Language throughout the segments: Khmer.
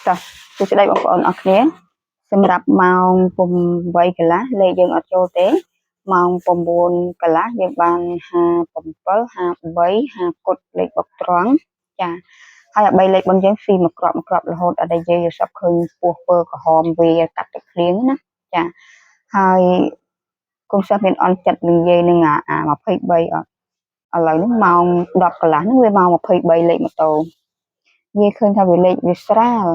ចាសួស្តីបងប្អូនអរគ្នាសម្រាប់ម៉ោង8កន្លះលេខយើងអត់ចូលទេម៉ោង9កន្លះយើងបាន57 58 50គុតលេខបុកត្រង់ចាហើយអា3លេខ4យើងស៊ីមួយគ្រាប់រហូតដល់យើងសពឃើញពោះពើក្រហមវាកាត់ទឹកភ្លៀងណាចាហើយកូនសិស្សមានអន់ចិត្តនិយាយនឹងអា23អត់ឥឡូវនេះម៉ោង10កន្លះហ្នឹងវាម៉ោង23លេខម៉ូតូនិយាយឃើញថាវាលេខវាស្រាល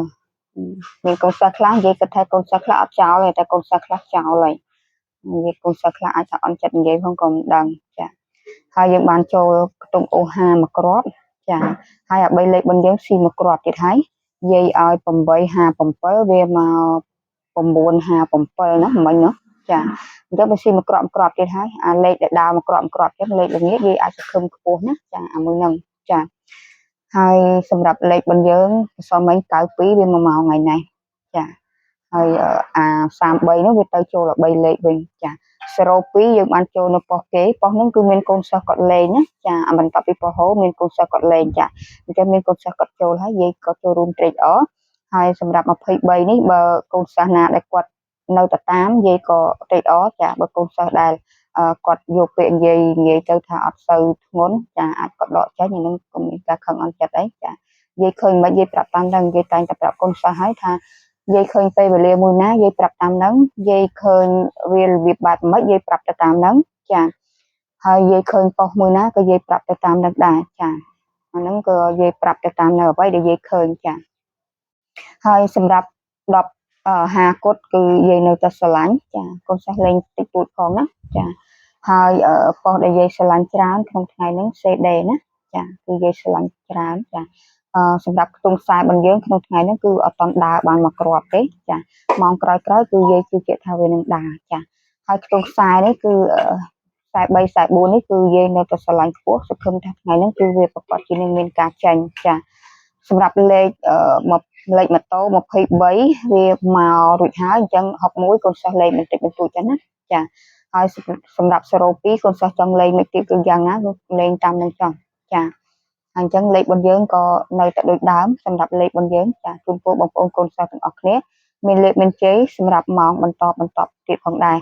មានកូនសិស្សខ្លះនិយាយគិតថាកូនសិស្សខ្លះអត់ចោលទេតែកូនសិស្សខ្លះចោលហើយនិយាយកូនសិស្សខ្លះអាចថាអន់ចិត្តនិយាយផងក៏មិនដឹងចាហើយយើងបានចូលខ្ទង់អូហាមួយគ្រាប់ចាហើយអា3លេខ4យើងស៊ីមួយគ្រាប់ទៀតហើយនិយាយឲ្យ857វាមក957ណាមិញណាចាអញ្ចឹងវាស៊ីមួយគ្រាប់ទៀតហើយអាលេខដែលដើរមួយគ្រាប់ចឹងលេខល្ងាចវាអាចសង្ឃឹមខ្ពស់ណាចាអាមួយហ្នឹងចាហើយសម្រាប់លេខ4យើងសមិញ92វា1ម៉ោងថ្ងៃនេះចាហើយអា33នោះវាទៅចូល3លេខវិញចា02យើងបានចូលនៅប៉ុស្តិ៍គេប៉ុស្តិ៍ហ្នឹងគឺមានកូនសិស្សគាត់លេងណាចាអាបន្ទាប់ពីប៉ុស្តិ៍ហូមានកូនសិស្សគាត់លេងចាអញ្ចឹងមានកូនសិស្សគាត់ចូលហើយយាយគាត់ចូលរួមត្រេកអរហើយសម្រាប់23នេះបើកូនសិស្សណាដែលគាត់នៅតែតាមយាយក៏ត្រេកអរចាបើកូនសិស្សដែលគាត់យកពាក្យនិយាយទៅថាអត់សូវធ្ងន់ចាអាចគាត់ដកចេញអានឹងក៏មានការខឹងអន់ចិត្តអីចាយាយឃើញមិនយាយប្រាប់តាមហ្នឹងយាយតែងតែប្រាប់កូនសិស្សហើយថាយាយឃើញពេលវេលាមួយណាយាយប្រាប់តាមហ្នឹងយាយឃើញវារបៀបបែបម៉េចយាយប្រាប់ទៅតាមហ្នឹងចាហើយយាយឃើញប៉ុស្តិ៍មួយណាក៏យាយប្រាប់ទៅតាមហ្នឹងដែរចាអាហ្នឹងក៏យាយប្រាប់ទៅតាមនៅអ្វីដែលយាយឃើញចាហើយសម្រាប់10 50គុតគឺយាយនៅតែស្រឡាញ់ចាកូនសិស្សលេងតិចតួចផងណាចាហើយប៉ុស្តិ៍ដែលយាយស្រឡាញ់ច្រើនក្នុងថ្ងៃហ្នឹង CD ណាចាគឺយាយស្រឡាញ់ច្រើនចាសម្រាប់ខ្ទង់ខ្សែរបស់យើងក្នុងថ្ងៃហ្នឹងគឺអត់តន់ដើរបានមកគ្រាប់ទេចាម៉ោងក្រោយគឺយាយជឿជាក់ថាវានឹងដើរចាហើយខ្ទង់ខ្សែនេះគឺខ្សែ3ខ្សែ4នេះគឺយាយនៅតែស្រឡាញ់ខ្ពស់សង្ឃឹមថាថ្ងៃហ្នឹងគឺវាប្រកបជានឹងមានការចាញ់ចាសម្រាប់លេខលេខម៉ូតូ23វាមករួចហើយអញ្ចឹង61កូនសិស្សលេខបន្តិចបន្តួចចឹងណាចាហើយសម្រាប់02កូនសិស្សចង់លេងមិនទៀតគឺយ៉ាងណាគឺលេងតាមនឹងចង់ចាអញ្ចឹងលេខ4យើងក៏នៅតែដូចដើមសម្រាប់លេខ4យើងចាជូនពរបងប្អូនកូនសិស្សទាំងអស់គ្នាមានលេខមានជ័យសម្រាប់ម៉ោងបន្តទៀតផងដែរ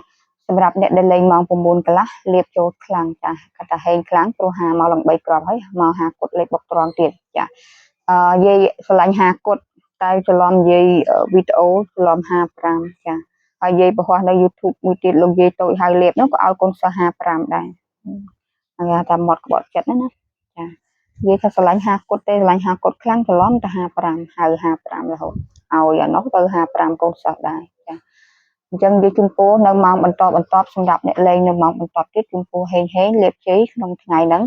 សម្រាប់អ្នកដែលលេងម៉ោង9កន្លះលាបចូលខ្លាំងចាគាត់ថាហេងខ្លាំងព្រោះ5មកឡើង3គ្រាប់ហើយមក50គុតលេខបុកត្រង់ទៀតចាយាយឆ្លាញ់50គុតតែច្រឡំយាយវីដេអូច្រឡំ55ចាហើយយាយបង្ហោះនៅ YouTube មួយទៀតលោកយាយតូចហៅលេបនោះក៏ឲ្យកូនសិស្ស55ដែរហើយថាមាត់ក្បត់ចិត្តណាចាយាយថាឆ្លាញ់50គុតទេឆ្លាញ់50គុតខ្លាំងច្រឡំតែ55ហៅ55រហូតឲ្យអានោះទៅ55កូនសិស្សដែរចាអញ្ចឹងយាយជូនពរនៅម៉ោងបន្តសម្រាប់អ្នកលេងនៅម៉ោងបន្តទៀតជូនពរហេងលេបជ័យក្នុងថ្ងៃហ្នឹង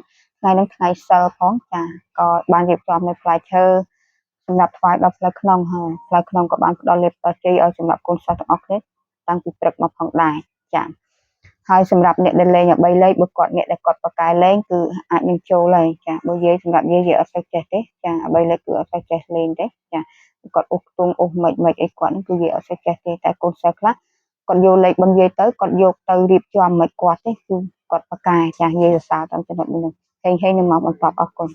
ថ្ងៃសិលផងចាក៏បានរៀបចំនៅផ្លែឈើសម្រាប់ថ្វាយដល់ផ្លូវក្នុងហើយផ្លូវក្នុងក៏បានផ្ដល់លេបជ័យឲ្យសម្រាប់កូនសិស្សទាំងអស់គ្នាតាំងពីព្រឹកមកផងដែរចាហើយសម្រាប់អ្នកដែលលេង3លេខបើគាត់អ្នកដែលគាត់បកកែលេងគឺអាចនឹងចូលហើយចាបើយាយសម្រាប់យាយអត់សូវចេះទេចា3លេខគឺអត់សូវចេះលេងទេចាគាត់អ៊ុសខ្ទង់អ៊ុសមិនអីគាត់ហ្នឹងគឺយាយអត់សូវចេះទេតែកូនសិស្សខ្លះគាត់យកលេខ4យាយទៅគាត់យកទៅរៀបចំមិនគាត់ទេគឺគាត់បកកែចាយាយសរសើរតាមចំណុចនេះហេងនៅមកបន្តអរគុណ